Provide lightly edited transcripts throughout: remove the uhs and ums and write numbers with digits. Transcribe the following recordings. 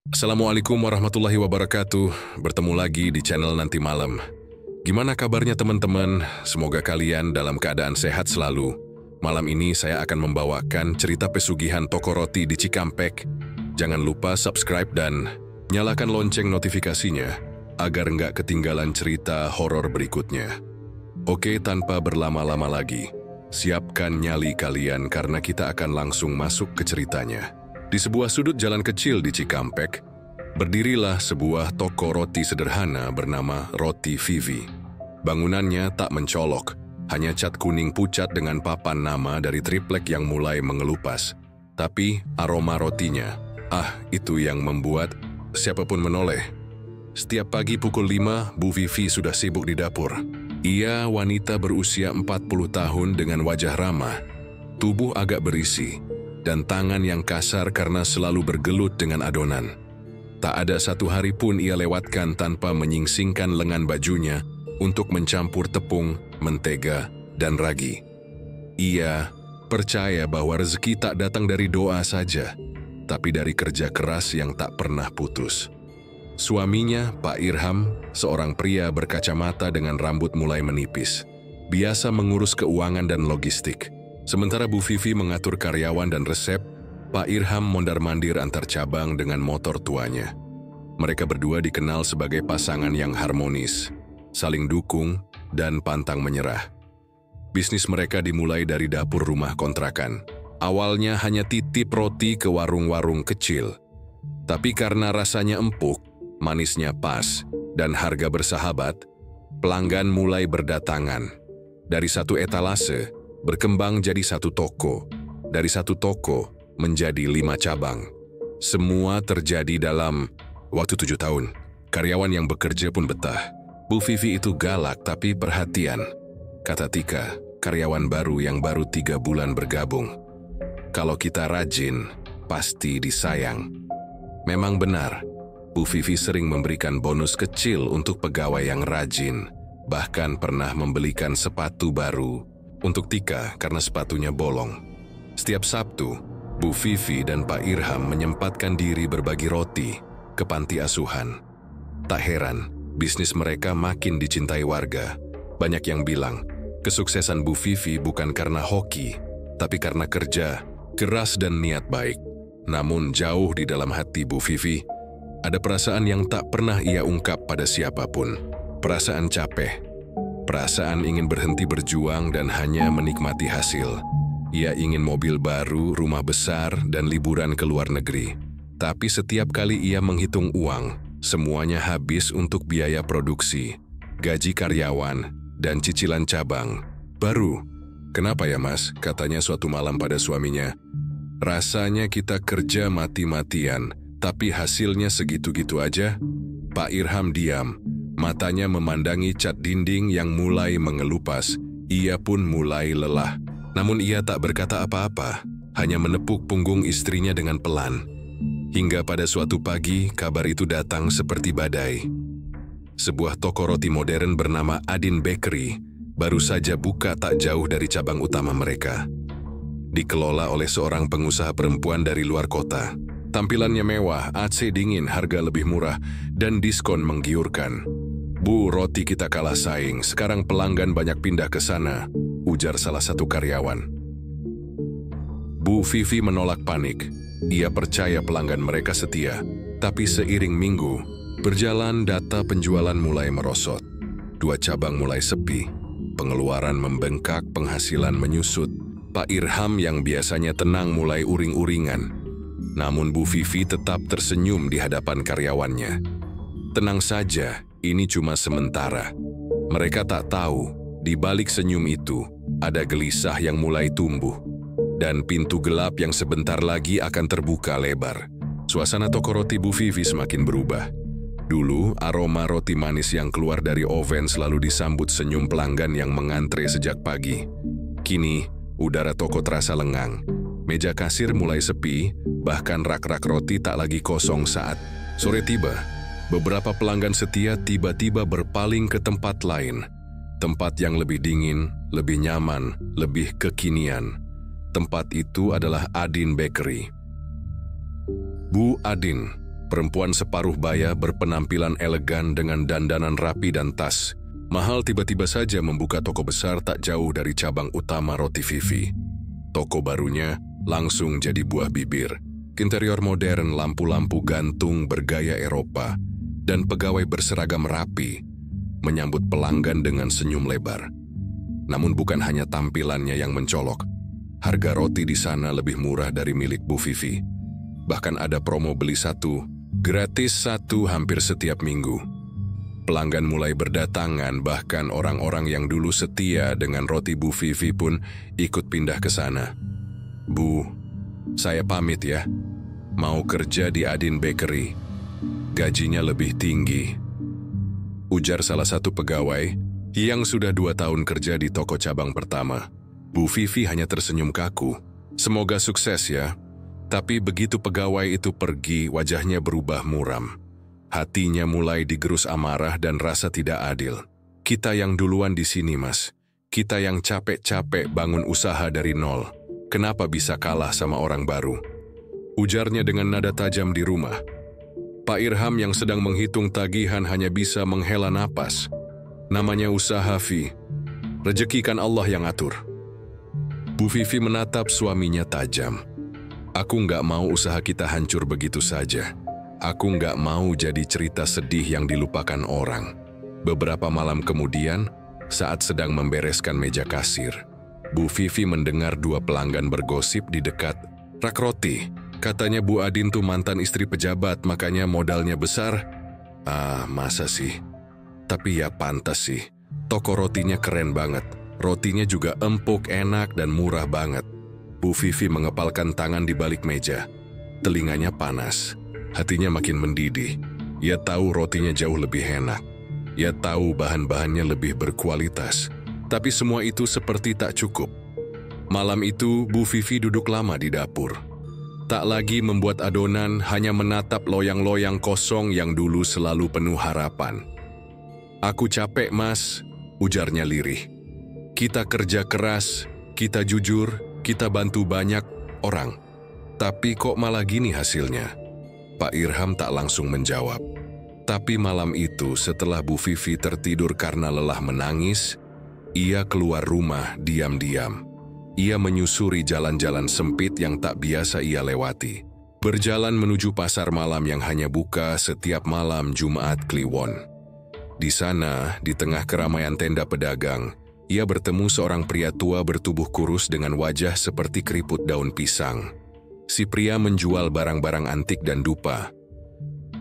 Assalamualaikum warahmatullahi wabarakatuh. Bertemu lagi di channel Nanti Malam. Gimana kabarnya teman-teman? Semoga kalian dalam keadaan sehat selalu. Malam ini saya akan membawakan cerita pesugihan toko roti di Cikampek. Jangan lupa subscribe dan nyalakan lonceng notifikasinya agar nggak ketinggalan cerita horor berikutnya. Oke, tanpa berlama-lama lagi, siapkan nyali kalian karena kita akan langsung masuk ke ceritanya. Di sebuah sudut jalan kecil di Cikampek, berdirilah sebuah toko roti sederhana bernama Roti Vivi. Bangunannya tak mencolok, hanya cat kuning pucat dengan papan nama dari triplek yang mulai mengelupas. Tapi aroma rotinya, itu yang membuat siapapun menoleh. Setiap pagi pukul 5, Bu Vivi sudah sibuk di dapur. Ia wanita berusia 40 tahun dengan wajah ramah, tubuh agak berisi, dan tangan yang kasar karena selalu bergelut dengan adonan. Tak ada satu hari pun ia lewatkan tanpa menyingsingkan lengan bajunya untuk mencampur tepung, mentega, dan ragi. Ia percaya bahwa rezeki tak datang dari doa saja, tapi dari kerja keras yang tak pernah putus. Suaminya, Pak Irham, seorang pria berkacamata dengan rambut mulai menipis, biasa mengurus keuangan dan logistik. Sementara Bu Vivi mengatur karyawan dan resep, Pak Irham mondar-mandir antar cabang dengan motor tuanya. Mereka berdua dikenal sebagai pasangan yang harmonis, saling dukung, dan pantang menyerah. Bisnis mereka dimulai dari dapur rumah kontrakan. Awalnya hanya titip roti ke warung-warung kecil. Tapi karena rasanya empuk, manisnya pas, dan harga bersahabat, pelanggan mulai berdatangan. Dari satu etalase, berkembang jadi satu toko. Dari satu toko menjadi 5 cabang. Semua terjadi dalam waktu 7 tahun. Karyawan yang bekerja pun betah. Bu Vivi itu galak tapi perhatian, kata Tika, karyawan baru yang baru 3 bulan bergabung. Kalau kita rajin, pasti disayang. Memang benar, Bu Vivi sering memberikan bonus kecil untuk pegawai yang rajin. Bahkan pernah membelikan sepatu baru untuk Tika karena sepatunya bolong. Setiap Sabtu, Bu Vivi dan Pak Irham menyempatkan diri berbagi roti ke panti asuhan. Tak heran, bisnis mereka makin dicintai warga. Banyak yang bilang, kesuksesan Bu Vivi bukan karena hoki, tapi karena kerja keras dan niat baik. Namun jauh di dalam hati Bu Vivi, ada perasaan yang tak pernah ia ungkap pada siapapun. Perasaan capek. Perasaan ingin berhenti berjuang dan hanya menikmati hasil. Ia ingin mobil baru, rumah besar, dan liburan ke luar negeri. Tapi setiap kali ia menghitung uang, semuanya habis untuk biaya produksi, gaji karyawan, dan cicilan cabang. Baru, "Kenapa ya mas?" katanya suatu malam pada suaminya. "Rasanya kita kerja mati-matian, tapi hasilnya segitu-gitu aja." Pak Irham diam. Matanya memandangi cat dinding yang mulai mengelupas. Ia pun mulai lelah. Namun ia tak berkata apa-apa, hanya menepuk punggung istrinya dengan pelan. Hingga pada suatu pagi, kabar itu datang seperti badai. Sebuah toko roti modern bernama Adin Bakery baru saja buka tak jauh dari cabang utama mereka. Dikelola oleh seorang pengusaha perempuan dari luar kota. Tampilannya mewah, AC dingin, harga lebih murah, dan diskon menggiurkan. "Bu, roti kita kalah saing, sekarang pelanggan banyak pindah ke sana," ujar salah satu karyawan. Bu Vivi menolak panik. Ia percaya pelanggan mereka setia, tapi seiring minggu berjalan, data penjualan mulai merosot. 2 cabang mulai sepi, pengeluaran membengkak, penghasilan menyusut. Pak Irham yang biasanya tenang mulai uring-uringan. Namun Bu Vivi tetap tersenyum di hadapan karyawannya. Tenang saja, ini cuma sementara. Mereka tak tahu, di balik senyum itu, ada gelisah yang mulai tumbuh. Dan pintu gelap yang sebentar lagi akan terbuka lebar. Suasana toko roti Bu Vivi semakin berubah. Dulu, aroma roti manis yang keluar dari oven selalu disambut senyum pelanggan yang mengantre sejak pagi. Kini, udara toko terasa lengang. Meja kasir mulai sepi, bahkan rak-rak roti tak lagi kosong saat sore tiba. Beberapa pelanggan setia tiba-tiba berpaling ke tempat lain. Tempat yang lebih dingin, lebih nyaman, lebih kekinian. Tempat itu adalah Adin Bakery. "Bu Adin," Perempuan separuh baya berpenampilan elegan dengan dandanan rapi dan tas. Mahal tiba-tiba saja membuka toko besar tak jauh dari cabang utama Roti Vivi. Toko barunya langsung jadi buah bibir. Interior modern, lampu-lampu gantung bergaya Eropa, dan pegawai berseragam rapi menyambut pelanggan dengan senyum lebar. Namun bukan hanya tampilannya yang mencolok. Harga roti di sana lebih murah dari milik Bu Vivi. Bahkan ada promo beli satu, gratis satu hampir setiap minggu. Pelanggan mulai berdatangan, bahkan orang-orang yang dulu setia dengan roti Bu Vivi pun ikut pindah ke sana. "Bu, saya pamit ya. Mau kerja di Adin Bakery. Gajinya lebih tinggi," ujar salah satu pegawai yang sudah 2 tahun kerja di toko cabang pertama. Bu Vivi hanya tersenyum kaku. "Semoga sukses ya." Tapi begitu pegawai itu pergi, wajahnya berubah muram. Hatinya mulai digerus amarah dan rasa tidak adil. "Kita yang duluan di sini, Mas. Kita yang capek-capek bangun usaha dari nol. Kenapa bisa kalah sama orang baru?" Ujarnya dengan nada tajam di rumah. Pak Irham yang sedang menghitung tagihan hanya bisa menghela napas. Namanya usaha, Vi. Rezeki kan Allah yang atur. Bu Vivi menatap suaminya tajam. "Aku nggak mau usaha kita hancur begitu saja. Aku nggak mau jadi cerita sedih yang dilupakan orang." Beberapa malam kemudian, saat sedang membereskan meja kasir, Bu Vivi mendengar 2 pelanggan bergosip di dekat rak roti. Katanya Bu Adin tuh mantan istri pejabat, makanya modalnya besar. Masa sih? Tapi ya pantas sih. Toko rotinya keren banget. Rotinya juga empuk, enak, dan murah banget. Bu Vivi mengepalkan tangan di balik meja. Telinganya panas. Hatinya makin mendidih. Ia tahu rotinya jauh lebih enak. Ia tahu bahan-bahannya lebih berkualitas. Tapi semua itu seperti tak cukup. Malam itu, Bu Vivi duduk lama di dapur. Tak lagi membuat adonan, hanya menatap loyang-loyang kosong yang dulu selalu penuh harapan. "Aku capek, Mas," ujarnya lirih. "Kita kerja keras, kita jujur, kita bantu banyak orang. Tapi kok malah gini hasilnya?" Pak Irham tak langsung menjawab. Tapi malam itu setelah Bu Vivi tertidur karena lelah menangis, ia keluar rumah diam-diam. Ia menyusuri jalan-jalan sempit yang tak biasa ia lewati. Berjalan menuju pasar malam yang hanya buka setiap malam Jumat Kliwon. Di sana, di tengah keramaian tenda pedagang, ia bertemu seorang pria tua bertubuh kurus dengan wajah seperti keriput daun pisang. Si pria menjual barang-barang antik dan dupa.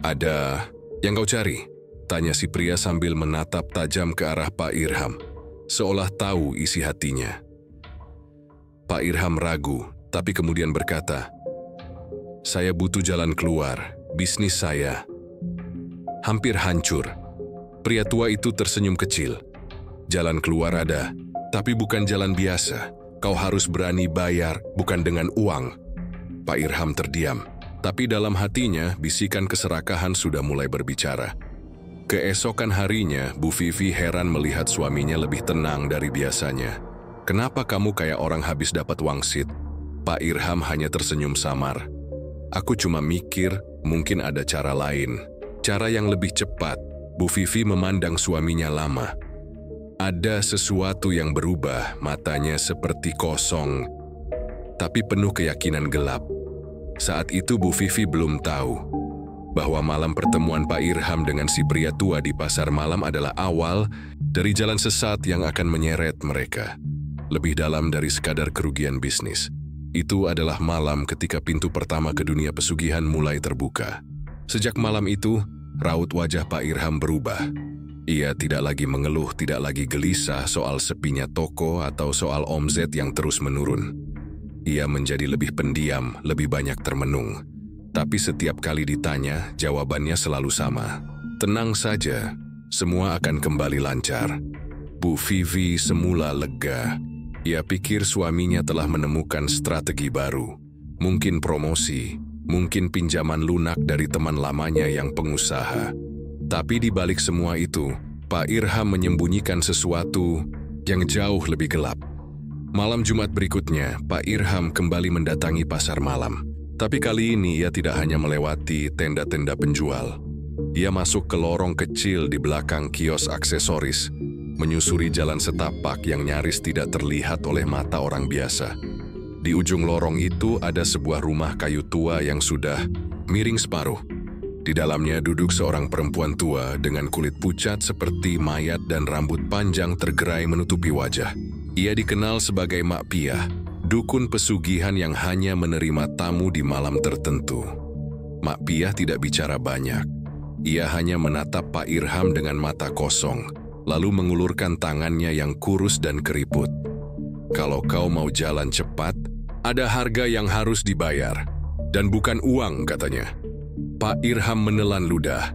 "Ada yang kau cari?" tanya si pria sambil menatap tajam ke arah Pak Irham, seolah tahu isi hatinya. Pak Irham ragu, tapi kemudian berkata, "Saya butuh jalan keluar, bisnis saya hampir hancur." Pria tua itu tersenyum kecil. "Jalan keluar ada, tapi bukan jalan biasa. Kau harus berani bayar, bukan dengan uang." Pak Irham terdiam, tapi dalam hatinya bisikan keserakahan sudah mulai berbicara. Keesokan harinya, Bu Vivi heran melihat suaminya lebih tenang dari biasanya. "Kenapa kamu kayak orang habis dapat wangsit?" Pak Irham hanya tersenyum samar. "Aku cuma mikir, mungkin ada cara lain. Cara yang lebih cepat." Bu Vivi memandang suaminya lama. Ada sesuatu yang berubah, matanya seperti kosong, tapi penuh keyakinan gelap. Saat itu Bu Vivi belum tahu bahwa malam pertemuan Pak Irham dengan si pria tua di pasar malam adalah awal dari jalan sesat yang akan menyeret mereka lebih dalam dari sekadar kerugian bisnis. Itu adalah malam ketika pintu pertama ke dunia pesugihan mulai terbuka. Sejak malam itu, raut wajah Pak Irham berubah. Ia tidak lagi mengeluh, tidak lagi gelisah soal sepinya toko atau soal omzet yang terus menurun. Ia menjadi lebih pendiam, lebih banyak termenung. Tapi setiap kali ditanya, jawabannya selalu sama. "Tenang saja, semua akan kembali lancar." Bu Vivi semula lega. Ia pikir suaminya telah menemukan strategi baru. Mungkin promosi, mungkin pinjaman lunak dari teman lamanya yang pengusaha. Tapi di balik semua itu, Pak Irham menyembunyikan sesuatu yang jauh lebih gelap. Malam Jumat berikutnya, Pak Irham kembali mendatangi pasar malam. Tapi kali ini ia tidak hanya melewati tenda-tenda penjual. Ia masuk ke lorong kecil di belakang kios aksesoris, menyusuri jalan setapak yang nyaris tidak terlihat oleh mata orang biasa. Di ujung lorong itu ada sebuah rumah kayu tua yang sudah miring separuh. Di dalamnya duduk seorang perempuan tua dengan kulit pucat seperti mayat dan rambut panjang tergerai menutupi wajah. Ia dikenal sebagai Mak Piah, dukun pesugihan yang hanya menerima tamu di malam tertentu. Mak Piah tidak bicara banyak. Ia hanya menatap Pak Irham dengan mata kosong, lalu mengulurkan tangannya yang kurus dan keriput. Kalau kau mau jalan cepat, ada harga yang harus dibayar. Dan bukan uang, katanya. Pak Irham menelan ludah.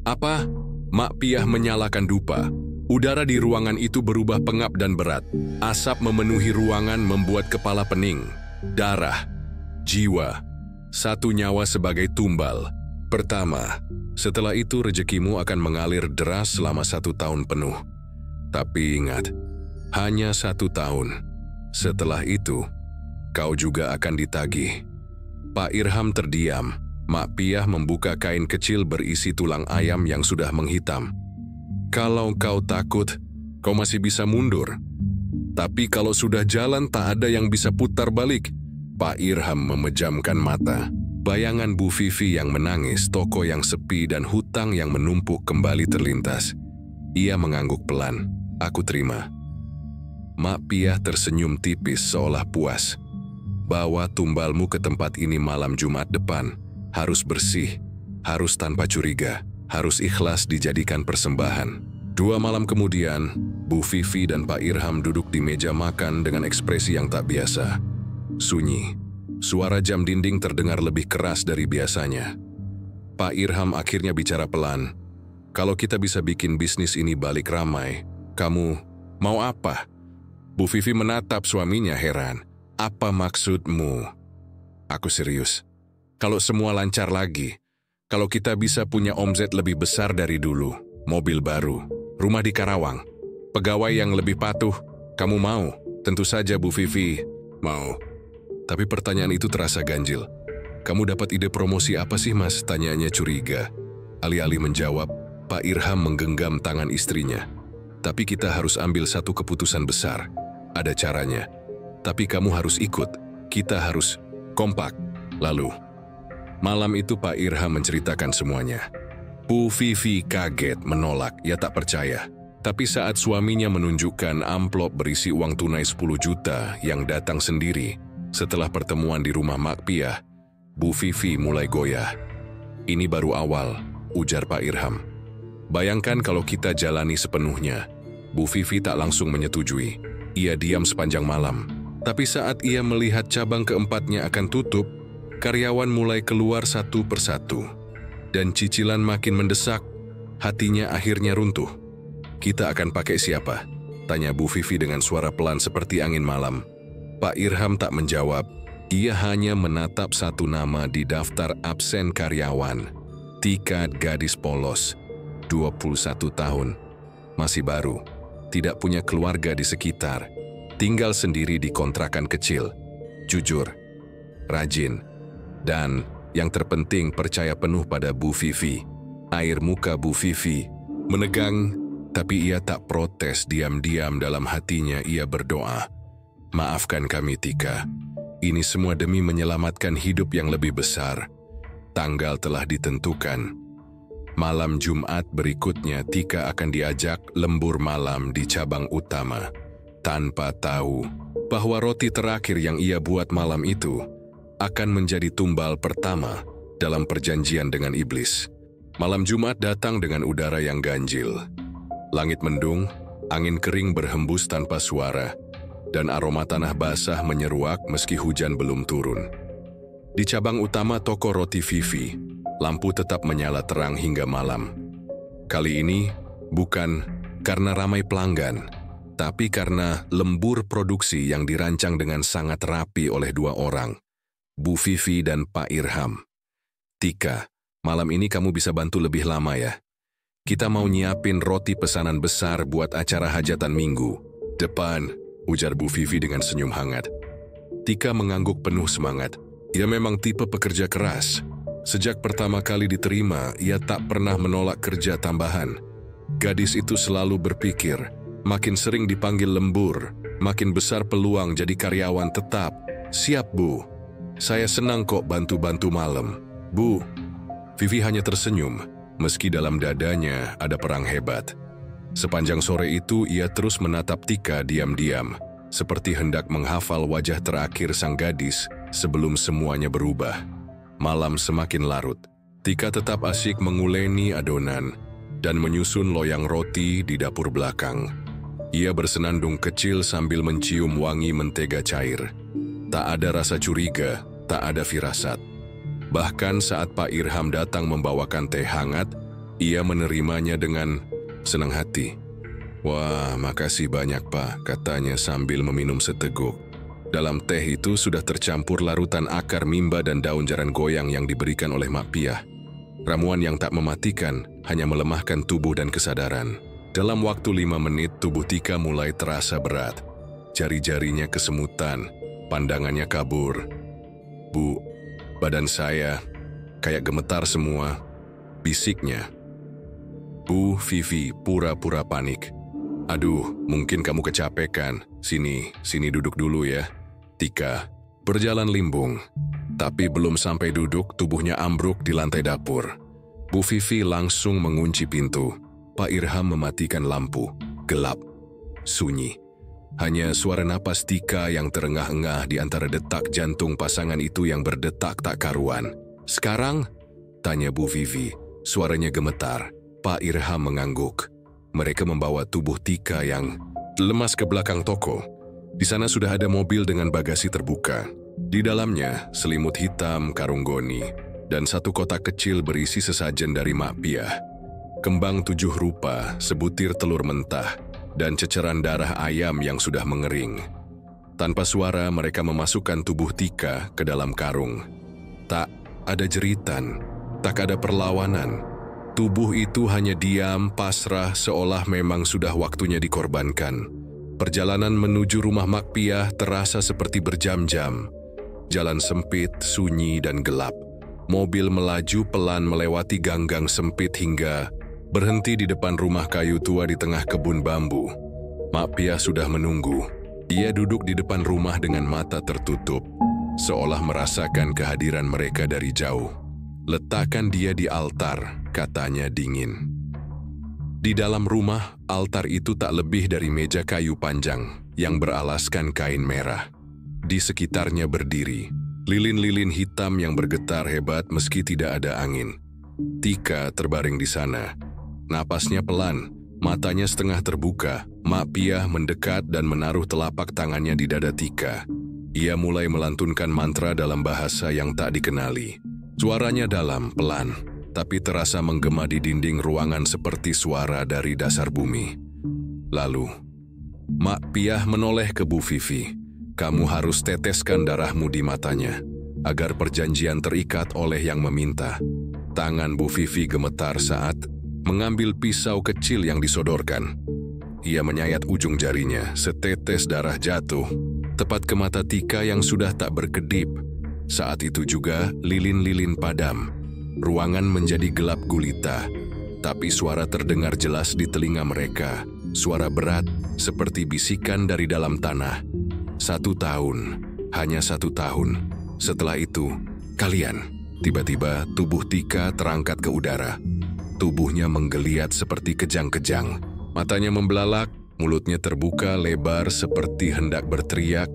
Apa? Mak Piah menyalakan dupa. Udara di ruangan itu berubah pengap dan berat. Asap memenuhi ruangan membuat kepala pening. Darah, jiwa, satu nyawa sebagai tumbal. Pertama, setelah itu rezekimu akan mengalir deras selama 1 tahun penuh. Tapi ingat, hanya 1 tahun. Setelah itu, kau juga akan ditagih. Pak Irham terdiam. Mak Piah membuka kain kecil berisi tulang ayam yang sudah menghitam. Kalau kau takut, kau masih bisa mundur. Tapi kalau sudah jalan tak ada yang bisa putar balik. Pak Irham memejamkan mata. Bayangan Bu Vivi yang menangis, toko yang sepi dan hutang yang menumpuk kembali terlintas. Ia mengangguk pelan. Aku terima. Mak Piah tersenyum tipis seolah puas. Bawa tumbalmu ke tempat ini malam Jumat depan. Harus bersih, harus tanpa curiga. Harus ikhlas dijadikan persembahan. 2 malam kemudian, Bu Vivi dan Pak Irham duduk di meja makan dengan ekspresi yang tak biasa. Sunyi. Suara jam dinding terdengar lebih keras dari biasanya. Pak Irham akhirnya bicara pelan. Kalau kita bisa bikin bisnis ini balik ramai, kamu mau apa? Bu Vivi menatap suaminya heran. Apa maksudmu? Aku serius. Kalau semua lancar lagi, kalau kita bisa punya omzet lebih besar dari dulu, mobil baru, rumah di Karawang, pegawai yang lebih patuh, kamu mau? Tentu saja Bu Vivi, mau. Tapi pertanyaan itu terasa ganjil. Kamu dapat ide promosi apa sih mas? Tanyanya curiga. Alih-alih menjawab, Pak Irham menggenggam tangan istrinya. Tapi kita harus ambil satu keputusan besar. Ada caranya. Tapi kamu harus ikut. Kita harus kompak. Lalu, malam itu Pak Irham menceritakan semuanya. Bu Vivi kaget, menolak, ia tak percaya. Tapi saat suaminya menunjukkan amplop berisi uang tunai 10 juta yang datang sendiri, setelah pertemuan di rumah Mak Piah, Bu Vivi mulai goyah. Ini baru awal, ujar Pak Irham. Bayangkan kalau kita jalani sepenuhnya. Bu Vivi tak langsung menyetujui. Ia diam sepanjang malam. Tapi saat ia melihat cabang keempatnya akan tutup, karyawan mulai keluar satu persatu. Dan cicilan makin mendesak, hatinya akhirnya runtuh. Kita akan pakai siapa? Tanya Bu Vivi dengan suara pelan seperti angin malam. Pak Irham tak menjawab. Ia hanya menatap satu nama di daftar absen karyawan. Tika, gadis polos, 21 tahun. Masih baru, tidak punya keluarga di sekitar. Tinggal sendiri di kontrakan kecil. Jujur, rajin. Dan yang terpenting percaya penuh pada Bu Vivi. Air muka Bu Vivi menegang, tapi ia tak protes. Diam-diam dalam hatinya ia berdoa. Maafkan kami Tika. Ini semua demi menyelamatkan hidup yang lebih besar. Tanggal telah ditentukan. Malam Jumat berikutnya Tika akan diajak lembur malam di cabang utama. Tanpa tahu bahwa roti terakhir yang ia buat malam itu akan menjadi tumbal pertama dalam perjanjian dengan iblis. Malam Jumat datang dengan udara yang ganjil. Langit mendung, angin kering berhembus tanpa suara, dan aroma tanah basah menyeruak meski hujan belum turun. Di cabang utama toko roti Vivi, lampu tetap menyala terang hingga malam. Kali ini bukan karena ramai pelanggan, tapi karena lembur produksi yang dirancang dengan sangat rapi oleh 2 orang, Bu Vivi dan Pak Irham. Tika, malam ini kamu bisa bantu lebih lama ya. Kita mau nyiapin roti pesanan besar buat acara hajatan minggu depan, ujar Bu Vivi dengan senyum hangat. Tika mengangguk penuh semangat. Ia memang tipe pekerja keras. Sejak pertama kali diterima, ia tak pernah menolak kerja tambahan. Gadis itu selalu berpikir, makin sering dipanggil lembur, makin besar peluang jadi karyawan tetap. Siap, Bu. Saya senang kok bantu-bantu malam. Bu. Vivi hanya tersenyum, meski dalam dadanya ada perang hebat. Sepanjang sore itu ia terus menatap Tika diam-diam, seperti hendak menghafal wajah terakhir sang gadis sebelum semuanya berubah. Malam semakin larut. Tika tetap asyik menguleni adonan dan menyusun loyang roti di dapur belakang. Ia bersenandung kecil sambil mencium wangi mentega cair. Tak ada rasa curiga, tak ada firasat. Bahkan saat Pak Irham datang membawakan teh hangat, ia menerimanya dengan senang hati. "Wah, makasih banyak Pak," katanya sambil meminum seteguk. Dalam teh itu sudah tercampur larutan akar mimba dan daun jaran goyang yang diberikan oleh Mak Piah. Ramuan yang tak mematikan, hanya melemahkan tubuh dan kesadaran. Dalam waktu 5 menit, tubuh Tika mulai terasa berat. Jari-jarinya kesemutan, pandangannya kabur. "Bu, badan saya kayak gemetar semua," bisiknya. Bu Vivi pura-pura panik. "Aduh, mungkin kamu kecapekan. Sini duduk dulu ya." Tika berjalan limbung, tapi belum sampai duduk, tubuhnya ambruk di lantai dapur. Bu Vivi langsung mengunci pintu. Pak Irham mematikan lampu. Gelap, sunyi. Hanya suara napas Tika yang terengah-engah di antara detak jantung pasangan itu yang berdetak tak karuan. "Sekarang?" tanya Bu Vivi. Suaranya gemetar. Pak Irham mengangguk. Mereka membawa tubuh Tika yang lemas ke belakang toko. Di sana sudah ada mobil dengan bagasi terbuka. Di dalamnya selimut hitam karung goni dan satu kotak kecil berisi sesajen dari Mak Piah. Kembang 7 rupa, sebutir telur mentah, dan ceceran darah ayam yang sudah mengering. Tanpa suara mereka memasukkan tubuh Tika ke dalam karung. Tak ada jeritan, tak ada perlawanan. Tubuh itu hanya diam, pasrah, seolah memang sudah waktunya dikorbankan. Perjalanan menuju rumah Mak Piah terasa seperti berjam-jam. Jalan sempit, sunyi, dan gelap. Mobil melaju pelan melewati ganggang sempit hingga berhenti di depan rumah kayu tua di tengah kebun bambu. Mak Piah sudah menunggu. Ia duduk di depan rumah dengan mata tertutup, seolah merasakan kehadiran mereka dari jauh. "Letakkan dia di altar," katanya dingin. Di dalam rumah, altar itu tak lebih dari meja kayu panjang yang beralaskan kain merah. Di sekitarnya berdiri lilin-lilin hitam yang bergetar hebat meski tidak ada angin. Tika terbaring di sana. Napasnya pelan, matanya setengah terbuka. Mak Piah mendekat dan menaruh telapak tangannya di dada Tika. Ia mulai melantunkan mantra dalam bahasa yang tak dikenali. Suaranya dalam, pelan, tapi terasa menggema di dinding ruangan seperti suara dari dasar bumi. Lalu, Mak Piah menoleh ke Bu Vivi. "Kamu harus teteskan darahmu di matanya, agar perjanjian terikat oleh yang meminta." Tangan Bu Vivi gemetar saat mengambil pisau kecil yang disodorkan. Ia menyayat ujung jarinya, setetes darah jatuh, tepat ke mata Tika yang sudah tak berkedip. Saat itu juga lilin-lilin padam. Ruangan menjadi gelap gulita, tapi suara terdengar jelas di telinga mereka. Suara berat, seperti bisikan dari dalam tanah. 1 tahun, hanya 1 tahun. Setelah itu, kalian. Tiba-tiba tubuh Tika terangkat ke udara. Tubuhnya menggeliat seperti kejang-kejang. Matanya membelalak, mulutnya terbuka lebar seperti hendak berteriak,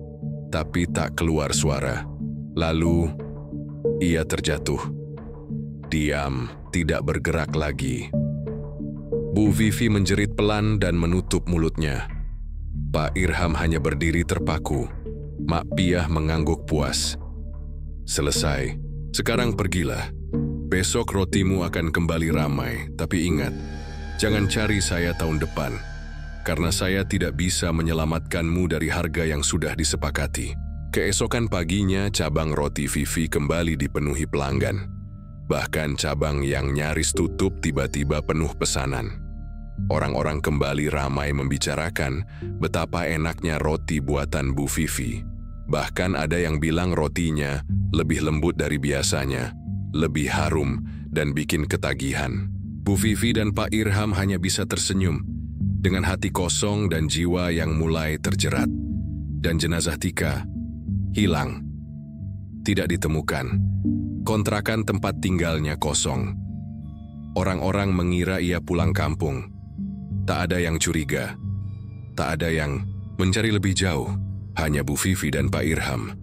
tapi tak keluar suara. Lalu, ia terjatuh. Diam, tidak bergerak lagi. Bu Vivi menjerit pelan dan menutup mulutnya. Pak Irham hanya berdiri terpaku. Mak Piah mengangguk puas. "Selesai. Sekarang pergilah. Besok rotimu akan kembali ramai, tapi ingat, jangan cari saya tahun depan, karena saya tidak bisa menyelamatkanmu dari harga yang sudah disepakati." Keesokan paginya, cabang roti Vivi kembali dipenuhi pelanggan. Bahkan cabang yang nyaris tutup tiba-tiba penuh pesanan. Orang-orang kembali ramai membicarakan betapa enaknya roti buatan Bu Vivi. Bahkan ada yang bilang rotinya lebih lembut dari biasanya, lebih harum, dan bikin ketagihan. Bu Vivi dan Pak Irham hanya bisa tersenyum, dengan hati kosong dan jiwa yang mulai terjerat. Dan jenazah Tika hilang. Tidak ditemukan. Kontrakan tempat tinggalnya kosong. Orang-orang mengira ia pulang kampung. Tak ada yang curiga. Tak ada yang mencari lebih jauh. Hanya Bu Vivi dan Pak Irham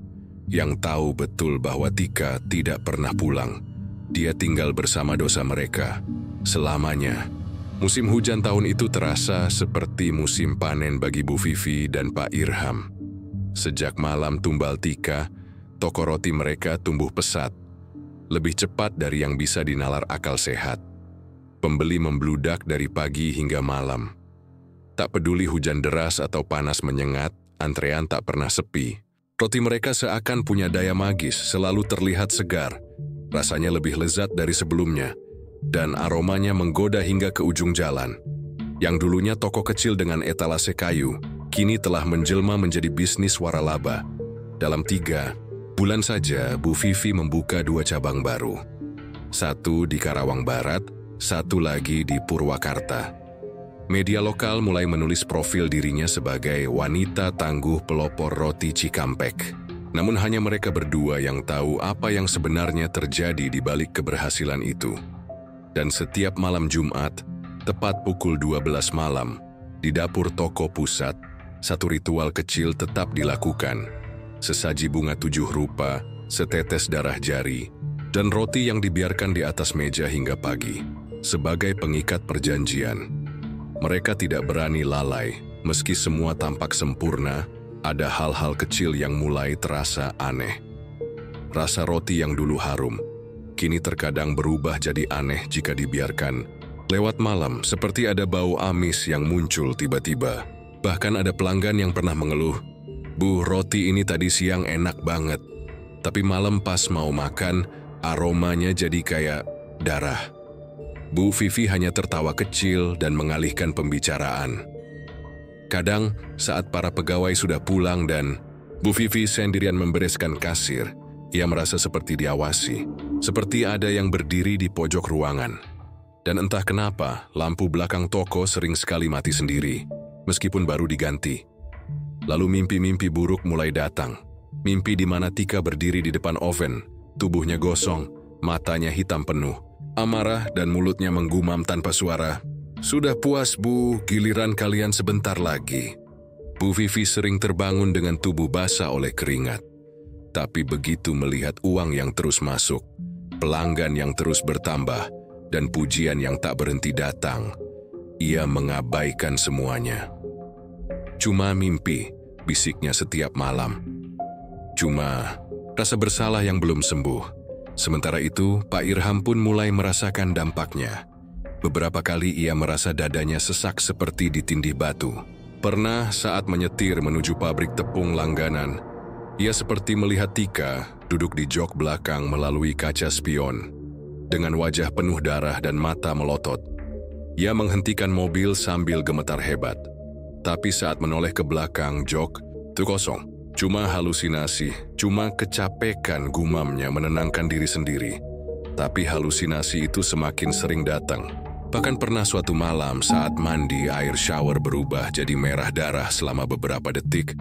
yang tahu betul bahwa Tika tidak pernah pulang. Dia tinggal bersama dosa mereka selamanya. Musim hujan tahun itu terasa seperti musim panen bagi Bu Vivi dan Pak Irham. Sejak malam tumbal Tika, toko roti mereka tumbuh pesat, lebih cepat dari yang bisa dinalar akal sehat. Pembeli membludak dari pagi hingga malam. Tak peduli hujan deras atau panas menyengat, antrean tak pernah sepi. Roti mereka seakan punya daya magis, selalu terlihat segar. Rasanya lebih lezat dari sebelumnya, dan aromanya menggoda hingga ke ujung jalan. Yang dulunya toko kecil dengan etalase kayu, kini telah menjelma menjadi bisnis waralaba. Dalam 3 bulan saja, Bu Vivi membuka 2 cabang baru. Satu di Karawang Barat, satu lagi di Purwakarta. Media lokal mulai menulis profil dirinya sebagai wanita tangguh pelopor roti Cikampek. Namun hanya mereka berdua yang tahu apa yang sebenarnya terjadi di balik keberhasilan itu. Dan setiap malam Jumat, tepat pukul 12 malam, di dapur toko pusat, satu ritual kecil tetap dilakukan. Sesaji bunga 7 rupa, setetes darah jari, dan roti yang dibiarkan di atas meja hingga pagi. Sebagai pengikat perjanjian. Mereka tidak berani lalai, meski semua tampak sempurna, ada hal-hal kecil yang mulai terasa aneh. Rasa roti yang dulu harum, kini terkadang berubah jadi aneh jika dibiarkan. Lewat malam, seperti ada bau amis yang muncul tiba-tiba. Bahkan ada pelanggan yang pernah mengeluh, "Bu, roti ini tadi siang enak banget, tapi malam pas mau makan, aromanya jadi kayak darah." Bu Vivi hanya tertawa kecil dan mengalihkan pembicaraan. Kadang, saat para pegawai sudah pulang dan Bu Vivi sendirian membereskan kasir, ia merasa seperti diawasi, seperti ada yang berdiri di pojok ruangan. Dan entah kenapa, lampu belakang toko sering sekali mati sendiri, meskipun baru diganti. Lalu mimpi-mimpi buruk mulai datang. Mimpi di mana Tika berdiri di depan oven, tubuhnya gosong, matanya hitam penuh. Amarah dan mulutnya menggumam tanpa suara. "Sudah puas, Bu, giliran kalian sebentar lagi." Bu Vivi sering terbangun dengan tubuh basah oleh keringat. Tapi begitu melihat uang yang terus masuk, pelanggan yang terus bertambah, dan pujian yang tak berhenti datang, ia mengabaikan semuanya. "Cuma mimpi," bisiknya setiap malam. Cuma rasa bersalah yang belum sembuh. Sementara itu, Pak Irham pun mulai merasakan dampaknya. Beberapa kali ia merasa dadanya sesak seperti ditindih batu. Pernah saat menyetir menuju pabrik tepung langganan, ia seperti melihat Tika duduk di jok belakang melalui kaca spion. Dengan wajah penuh darah dan mata melotot, ia menghentikan mobil sambil gemetar hebat. Tapi saat menoleh ke belakang jok, itu kosong. Cuma halusinasi, cuma kecapekan, gumamnya menenangkan diri sendiri. Tapi halusinasi itu semakin sering datang. Bahkan pernah suatu malam saat mandi, air shower berubah jadi merah darah selama beberapa detik,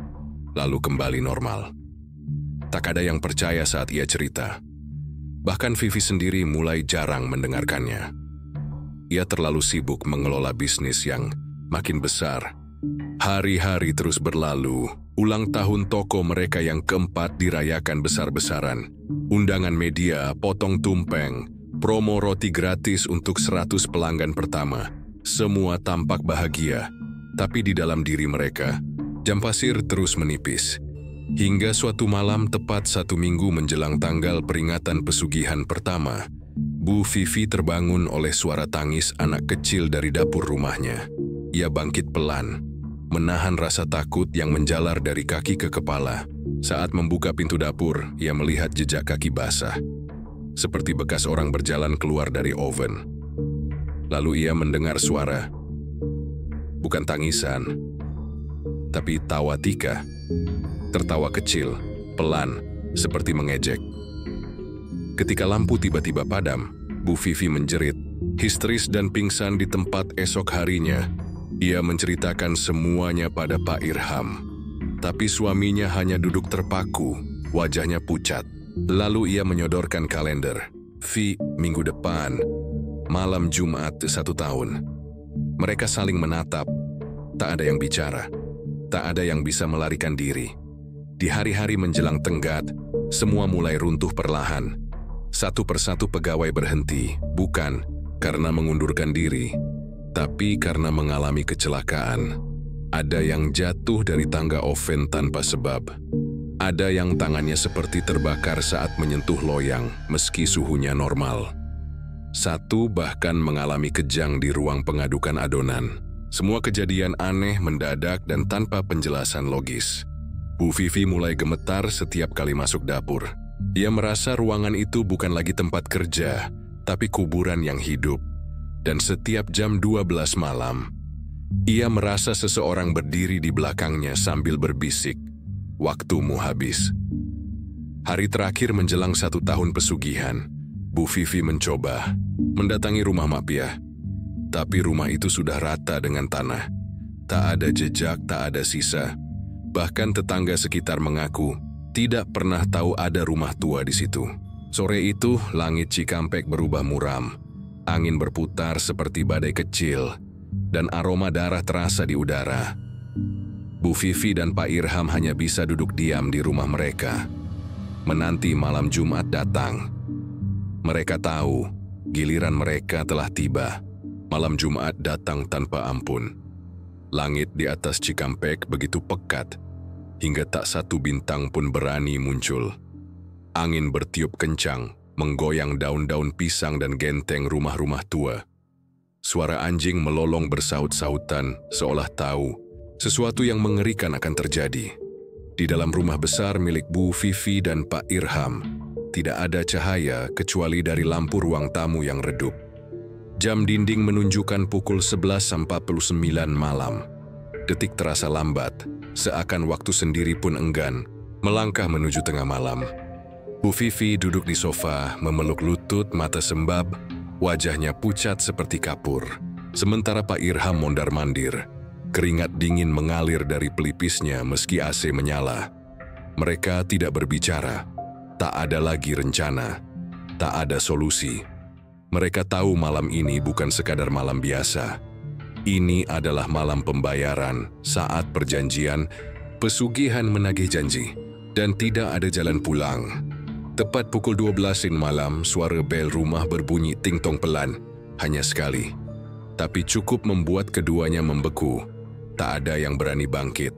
lalu kembali normal. Tak ada yang percaya saat ia cerita. Bahkan Vivi sendiri mulai jarang mendengarkannya. Ia terlalu sibuk mengelola bisnis yang makin besar. Hari-hari terus berlalu, ulang tahun toko mereka yang keempat dirayakan besar-besaran. Undangan media, potong tumpeng, promo roti gratis untuk 100 pelanggan pertama. Semua tampak bahagia, tapi di dalam diri mereka, jam pasir terus menipis. Hingga suatu malam tepat 1 minggu menjelang tanggal peringatan pesugihan pertama, Bu Vivi terbangun oleh suara tangis anak kecil dari dapur rumahnya. Ia bangkit pelan, menahan rasa takut yang menjalar dari kaki ke kepala. Saat membuka pintu dapur, ia melihat jejak kaki basah, seperti bekas orang berjalan keluar dari oven. Lalu ia mendengar suara, bukan tangisan, tapi tawa Tika. Tertawa kecil, pelan, seperti mengejek. Ketika lampu tiba-tiba padam, Bu Vivi menjerit, histeris dan pingsan di tempat esok harinya. Ia menceritakan semuanya pada Pak Irham. Tapi suaminya hanya duduk terpaku, wajahnya pucat. Lalu ia menyodorkan kalender. Vi, minggu depan, malam Jumat 1 tahun. Mereka saling menatap. Tak ada yang bicara. Tak ada yang bisa melarikan diri. Di hari-hari menjelang tenggat, semua mulai runtuh perlahan. Satu persatu pegawai berhenti, bukan karena mengundurkan diri, tapi karena mengalami kecelakaan. Ada yang jatuh dari tangga oven tanpa sebab. Ada yang tangannya seperti terbakar saat menyentuh loyang, meski suhunya normal. Satu bahkan mengalami kejang di ruang pengadukan adonan. Semua kejadian aneh, mendadak, dan tanpa penjelasan logis. Bu Vivi mulai gemetar setiap kali masuk dapur. Ia merasa ruangan itu bukan lagi tempat kerja, tapi kuburan yang hidup. Dan setiap jam 12 malam, ia merasa seseorang berdiri di belakangnya sambil berbisik, "Waktumu habis." Hari terakhir menjelang 1 tahun pesugihan, Bu Vivi mencoba mendatangi rumah Mapiah. Tapi rumah itu sudah rata dengan tanah. Tak ada jejak, tak ada sisa. Bahkan tetangga sekitar mengaku tidak pernah tahu ada rumah tua di situ. Sore itu, langit Cikampek berubah muram. Angin berputar seperti badai kecil, dan aroma darah terasa di udara. Bu Vivi dan Pak Irham hanya bisa duduk diam di rumah mereka, menanti malam Jumat datang. Mereka tahu, giliran mereka telah tiba. Malam Jumat datang tanpa ampun. Langit di atas Cikampek begitu pekat, hingga tak satu bintang pun berani muncul. Angin bertiup kencang, menggoyang daun-daun pisang dan genteng rumah-rumah tua. Suara anjing melolong bersaut-sautan, seolah tahu sesuatu yang mengerikan akan terjadi. Di dalam rumah besar milik Bu Vivi dan Pak Irham, tidak ada cahaya kecuali dari lampu ruang tamu yang redup. Jam dinding menunjukkan pukul 11.49 malam. Detik terasa lambat, seakan waktu sendiri pun enggan melangkah menuju tengah malam. Bu Vivi duduk di sofa, memeluk lutut, mata sembab, wajahnya pucat seperti kapur. Sementara Pak Irham mondar-mandir, keringat dingin mengalir dari pelipisnya meski AC menyala. Mereka tidak berbicara, tak ada lagi rencana, tak ada solusi. Mereka tahu malam ini bukan sekadar malam biasa. Ini adalah malam pembayaran, saat perjanjian, pesugihan menagih janji, dan tidak ada jalan pulang. Tepat pukul 12 malam, suara bel rumah berbunyi ting-tong pelan, hanya sekali. Tapi cukup membuat keduanya membeku. Tak ada yang berani bangkit,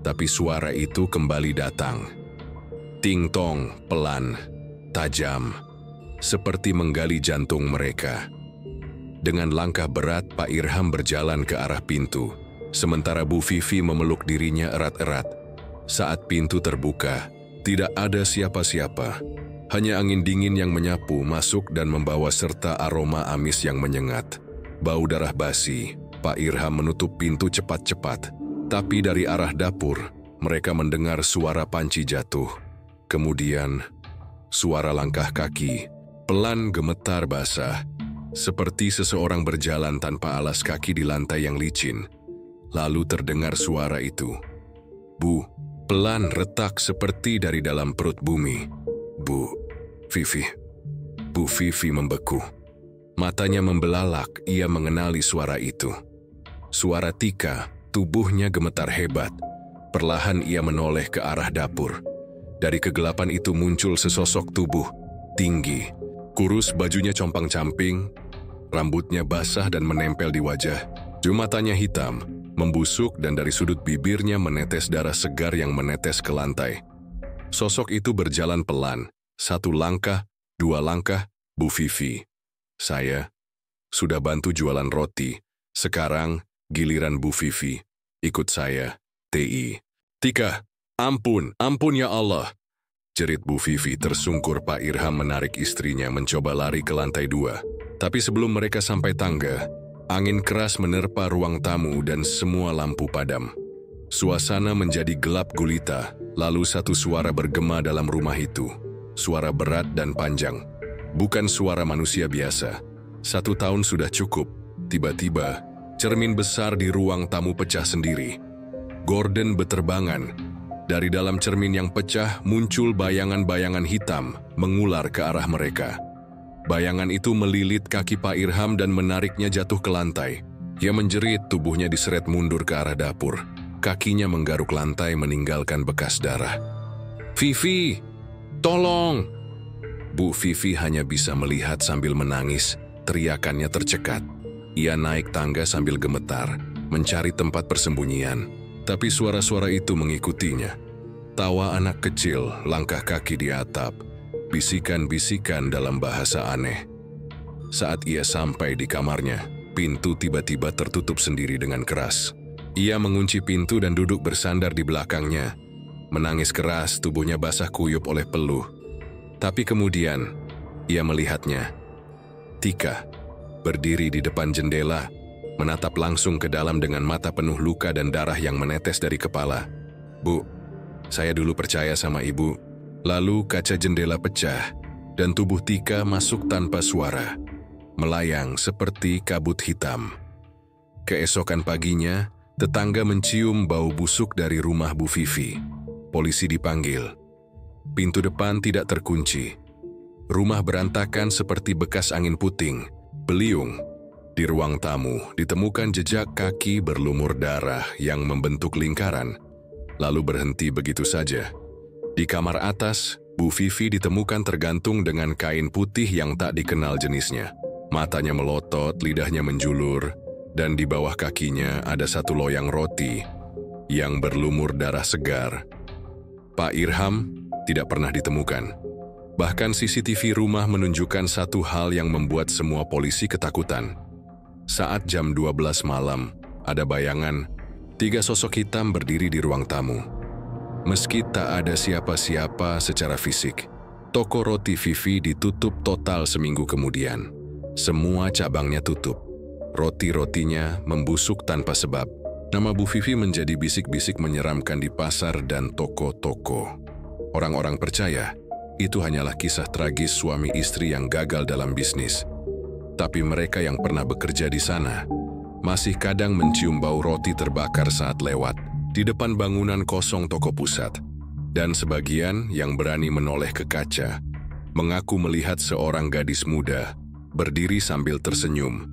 tapi suara itu kembali datang. Ting-tong, pelan, tajam, seperti menggali jantung mereka. Dengan langkah berat, Pak Irham berjalan ke arah pintu, sementara Bu Vivi memeluk dirinya erat-erat. Saat pintu terbuka, tidak ada siapa-siapa. Hanya angin dingin yang menyapu masuk dan membawa serta aroma amis yang menyengat. Bau darah basi. Pak Irham menutup pintu cepat-cepat. Tapi dari arah dapur, mereka mendengar suara panci jatuh. Kemudian, suara langkah kaki, pelan gemetar basah. Seperti seseorang berjalan tanpa alas kaki di lantai yang licin. Lalu terdengar suara itu. Bu, pelan retak seperti dari dalam perut bumi. Bu Vivi. Bu Vivi membeku. Matanya membelalak, ia mengenali suara itu. Suara Tika, tubuhnya gemetar hebat. Perlahan ia menoleh ke arah dapur. Dari kegelapan itu muncul sesosok tubuh, tinggi, kurus, bajunya compang-camping, rambutnya basah dan menempel di wajah. Matanya hitam, membusuk dan dari sudut bibirnya menetes darah segar yang menetes ke lantai. Sosok itu berjalan pelan, 1 langkah, 2 langkah, Bu Vivi. Saya sudah bantu jualan roti, sekarang giliran Bu Vivi. Ikut saya, TI. Tika, ampun, ampun ya Allah. Jerit Bu Vivi tersungkur. Pak Irham menarik istrinya mencoba lari ke lantai 2. Tapi sebelum mereka sampai tangga, angin keras menerpa ruang tamu dan semua lampu padam. Suasana menjadi gelap gulita, Lalu satu suara bergema dalam rumah itu. Suara berat dan panjang. Bukan suara manusia biasa. 1 tahun sudah cukup. Tiba-tiba, cermin besar di ruang tamu pecah sendiri. Gordon beterbangan. Dari dalam cermin yang pecah muncul bayangan-bayangan hitam mengular ke arah mereka. Bayangan itu melilit kaki Pak Irham dan menariknya jatuh ke lantai. Ia menjerit, tubuhnya diseret mundur ke arah dapur. Kakinya menggaruk lantai meninggalkan bekas darah. "Vivi, tolong!" Bu Vivi hanya bisa melihat sambil menangis, teriakannya tercekat. Ia naik tangga sambil gemetar, mencari tempat persembunyian. Tapi suara-suara itu mengikutinya. Tawa anak kecil, langkah kaki di atap, bisikan-bisikan dalam bahasa aneh. Saat ia sampai di kamarnya, pintu tiba-tiba tertutup sendiri dengan keras. Ia mengunci pintu dan duduk bersandar di belakangnya. Menangis keras, tubuhnya basah kuyup oleh peluh. Tapi kemudian, ia melihatnya. Tika, berdiri di depan jendela, menatap langsung ke dalam dengan mata penuh luka dan darah yang menetes dari kepala. "Bu, saya dulu percaya sama ibu." Lalu kaca jendela pecah, dan tubuh Tika masuk tanpa suara, melayang seperti kabut hitam. Keesokan paginya, tetangga mencium bau busuk dari rumah Bu Vivi. Polisi dipanggil. Pintu depan tidak terkunci. Rumah berantakan seperti bekas angin puting, beliung. Di ruang tamu ditemukan jejak kaki berlumur darah yang membentuk lingkaran, lalu berhenti begitu saja. Di kamar atas, Bu Vivi ditemukan tergantung dengan kain putih yang tak dikenal jenisnya. Matanya melotot, lidahnya menjulur, dan di bawah kakinya ada satu loyang roti yang berlumur darah segar. Pak Irham tidak pernah ditemukan. Bahkan CCTV rumah menunjukkan satu hal yang membuat semua polisi ketakutan. Saat jam 12 malam, ada bayangan 3 sosok hitam berdiri di ruang tamu. Meski tak ada siapa-siapa secara fisik, toko roti Vivi ditutup total seminggu kemudian. Semua cabangnya tutup. Roti-rotinya membusuk tanpa sebab. Nama Bu Vivi menjadi bisik-bisik menyeramkan di pasar dan toko-toko. Orang-orang percaya itu hanyalah kisah tragis suami istri yang gagal dalam bisnis. Tapi mereka yang pernah bekerja di sana masih kadang mencium bau roti terbakar saat lewat di depan bangunan kosong toko pusat. Dan sebagian yang berani menoleh ke kaca mengaku melihat seorang gadis muda berdiri sambil tersenyum.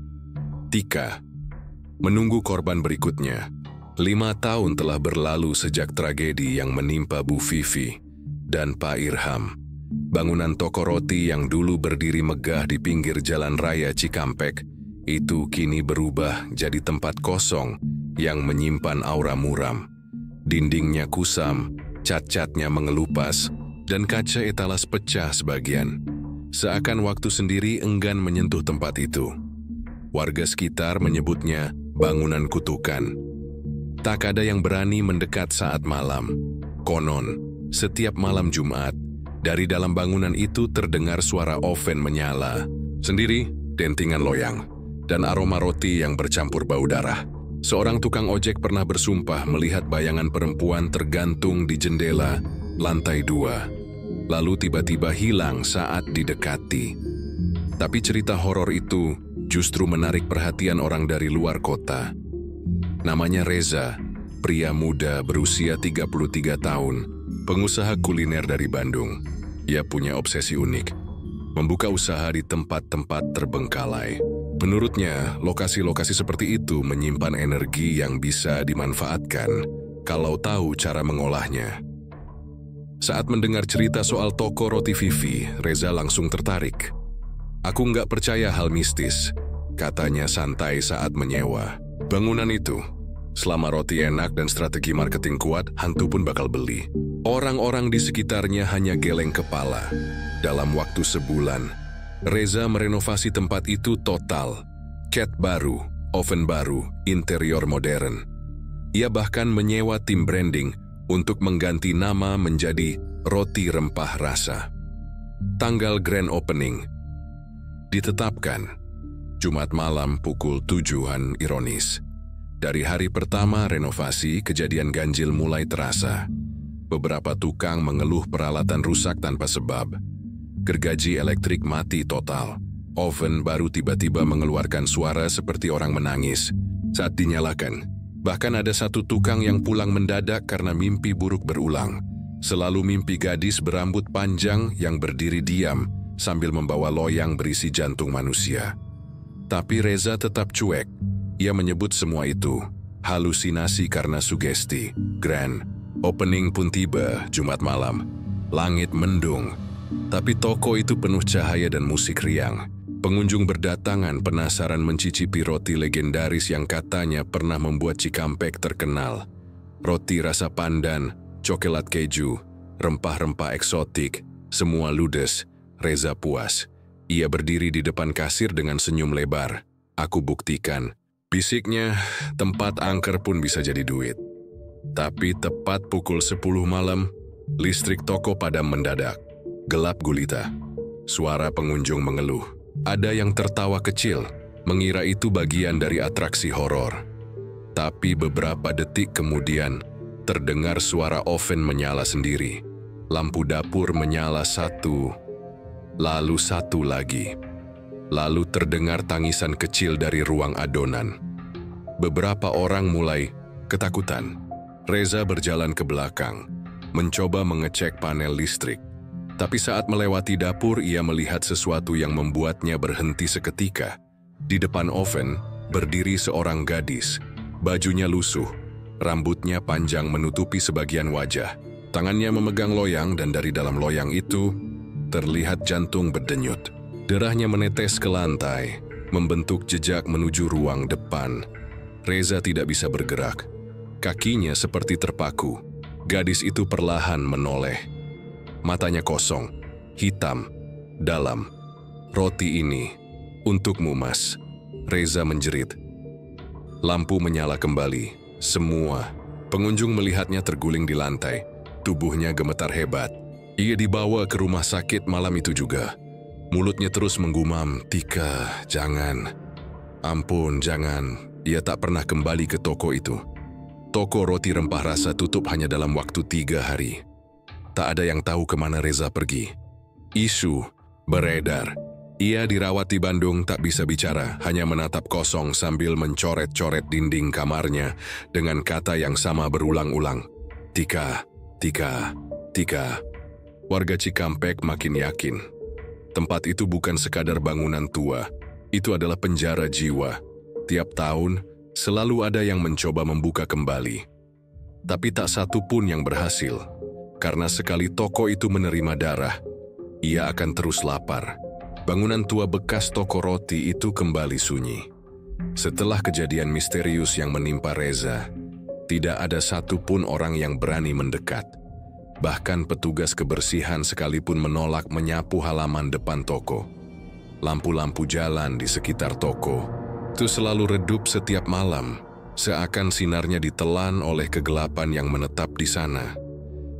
Tika menunggu korban berikutnya. 5 tahun telah berlalu sejak tragedi yang menimpa Bu Vivi dan Pak Irham. Bangunan toko roti yang dulu berdiri megah di pinggir jalan raya Cikampek itu kini berubah jadi tempat kosong yang menyimpan aura muram. Dindingnya kusam, cat-catnya mengelupas, dan kaca etalas pecah sebagian. Seakan waktu sendiri enggan menyentuh tempat itu. Warga sekitar menyebutnya bangunan kutukan. Tak ada yang berani mendekat saat malam. Konon, setiap malam Jumat, dari dalam bangunan itu terdengar suara oven menyala. Sendiri, dentingan loyang, dan aroma roti yang bercampur bau darah. Seorang tukang ojek pernah bersumpah melihat bayangan perempuan tergantung di jendela lantai 2, lalu tiba-tiba hilang saat didekati. Tapi cerita horor itu justru menarik perhatian orang dari luar kota. Namanya Reza, pria muda berusia 33 tahun, pengusaha kuliner dari Bandung. Ia punya obsesi unik, membuka usaha di tempat-tempat terbengkalai. Menurutnya, lokasi-lokasi seperti itu menyimpan energi yang bisa dimanfaatkan kalau tahu cara mengolahnya. Saat mendengar cerita soal toko roti Vivi, Reza langsung tertarik. "Aku nggak percaya hal mistis," katanya santai saat menyewa bangunan itu. "Selama roti enak dan strategi marketing kuat, hantu pun bakal beli." Orang-orang di sekitarnya hanya geleng kepala. Dalam waktu sebulan, Reza merenovasi tempat itu total. Cat baru, oven baru, interior modern. Ia bahkan menyewa tim branding untuk mengganti nama menjadi Roti Rempah Rasa. Tanggal grand opening ditetapkan Jumat malam pukul 7-an ironis. Dari hari pertama renovasi, kejadian ganjil mulai terasa. Beberapa tukang mengeluh peralatan rusak tanpa sebab. Gergaji elektrik mati total. Oven baru tiba-tiba mengeluarkan suara seperti orang menangis saat dinyalakan. Bahkan ada satu tukang yang pulang mendadak karena mimpi buruk berulang. Selalu mimpi gadis berambut panjang yang berdiri diam sambil membawa loyang berisi jantung manusia. Tapi Reza tetap cuek. Ia menyebut semua itu halusinasi karena sugesti. Grand opening pun tiba Jumat malam. Langit mendung, tapi toko itu penuh cahaya dan musik riang. Pengunjung berdatangan penasaran mencicipi roti legendaris yang katanya pernah membuat Cikampek terkenal. Roti rasa pandan, coklat keju, rempah-rempah eksotik, semua ludes. Reza puas. Ia berdiri di depan kasir dengan senyum lebar. Aku buktikan. Bisiknya, tempat angker pun bisa jadi duit. Tapi tepat pukul 10 malam, listrik toko padam mendadak. Gelap gulita. Suara pengunjung mengeluh. Ada yang tertawa kecil, mengira itu bagian dari atraksi horor. Tapi beberapa detik kemudian, terdengar suara oven menyala sendiri. Lampu dapur menyala satu, lalu satu lagi. Lalu terdengar tangisan kecil dari ruang adonan. Beberapa orang mulai ketakutan. Reza berjalan ke belakang, mencoba mengecek panel listrik. Tapi saat melewati dapur, ia melihat sesuatu yang membuatnya berhenti seketika. Di depan oven, berdiri seorang gadis. Bajunya lusuh, rambutnya panjang menutupi sebagian wajah. Tangannya memegang loyang dan dari dalam loyang itu, terlihat jantung berdenyut. Darahnya menetes ke lantai, membentuk jejak menuju ruang depan. Reza tidak bisa bergerak. Kakinya seperti terpaku. Gadis itu perlahan menoleh. Matanya kosong, hitam, dalam. Roti ini, untukmu mas. Reza menjerit. Lampu menyala kembali. Semua pengunjung melihatnya terguling di lantai. Tubuhnya gemetar hebat. Ia dibawa ke rumah sakit malam itu juga. Mulutnya terus menggumam, "Tika, jangan. Ampun, jangan." Ia tak pernah kembali ke toko itu. Toko roti rempah rasa tutup hanya dalam waktu 3 hari. Tak ada yang tahu kemana Reza pergi. Isu beredar. Ia dirawat di Bandung, tak bisa bicara, hanya menatap kosong sambil mencoret-coret dinding kamarnya dengan kata yang sama berulang-ulang. "Tika, Tika, Tika." Warga Cikampek makin yakin. Tempat itu bukan sekadar bangunan tua, itu adalah penjara jiwa. Tiap tahun, selalu ada yang mencoba membuka kembali. Tapi tak satu pun yang berhasil. Karena sekali toko itu menerima darah, ia akan terus lapar. Bangunan tua bekas toko roti itu kembali sunyi. Setelah kejadian misterius yang menimpa Reza, tidak ada satupun orang yang berani mendekat. Bahkan petugas kebersihan sekalipun menolak menyapu halaman depan toko. Lampu-lampu jalan di sekitar toko itu selalu redup setiap malam, seakan sinarnya ditelan oleh kegelapan yang menetap di sana.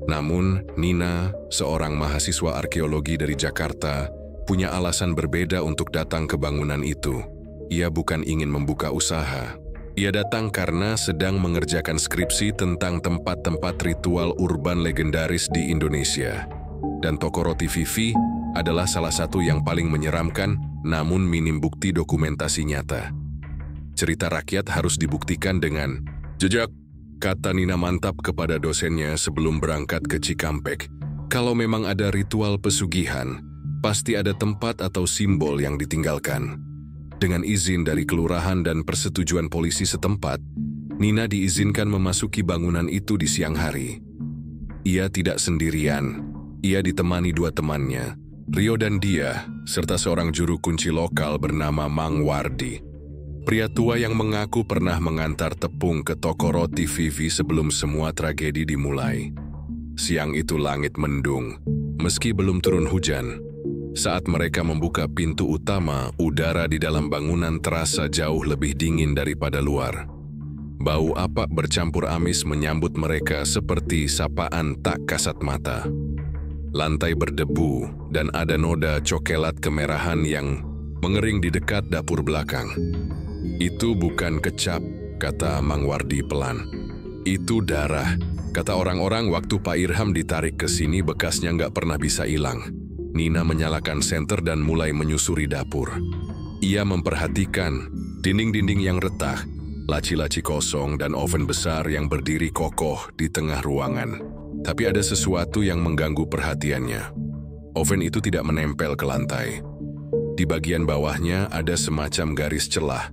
Namun, Nina, seorang mahasiswa arkeologi dari Jakarta, punya alasan berbeda untuk datang ke bangunan itu. Ia bukan ingin membuka usaha. Ia datang karena sedang mengerjakan skripsi tentang tempat-tempat ritual urban legendaris di Indonesia. Dan toko roti Vivi adalah salah satu yang paling menyeramkan, namun minim bukti dokumentasi nyata. Cerita rakyat harus dibuktikan dengan jejak, kata Nina mantap kepada dosennya sebelum berangkat ke Cikampek. Kalau memang ada ritual pesugihan, pasti ada tempat atau simbol yang ditinggalkan. Dengan izin dari kelurahan dan persetujuan polisi setempat, Nina diizinkan memasuki bangunan itu di siang hari. Ia tidak sendirian. Ia ditemani 2 temannya, Rio dan Dia, serta seorang juru kunci lokal bernama Mang Wardi. Pria tua yang mengaku pernah mengantar tepung ke toko roti Vivi sebelum semua tragedi dimulai. Siang itu langit mendung, meski belum turun hujan. Saat mereka membuka pintu utama, udara di dalam bangunan terasa jauh lebih dingin daripada luar. Bau apak bercampur amis menyambut mereka seperti sapaan tak kasat mata. Lantai berdebu dan ada noda coklat kemerahan yang mengering di dekat dapur belakang. "Itu bukan kecap," kata Mang Wardi pelan. Itu darah. Kata orang-orang waktu Pak Irham ditarik ke sini bekasnya nggak pernah bisa hilang. Nina menyalakan senter dan mulai menyusuri dapur. Ia memperhatikan dinding-dinding yang retak, laci-laci kosong dan oven besar yang berdiri kokoh di tengah ruangan. Tapi ada sesuatu yang mengganggu perhatiannya. Oven itu tidak menempel ke lantai. Di bagian bawahnya ada semacam garis celah,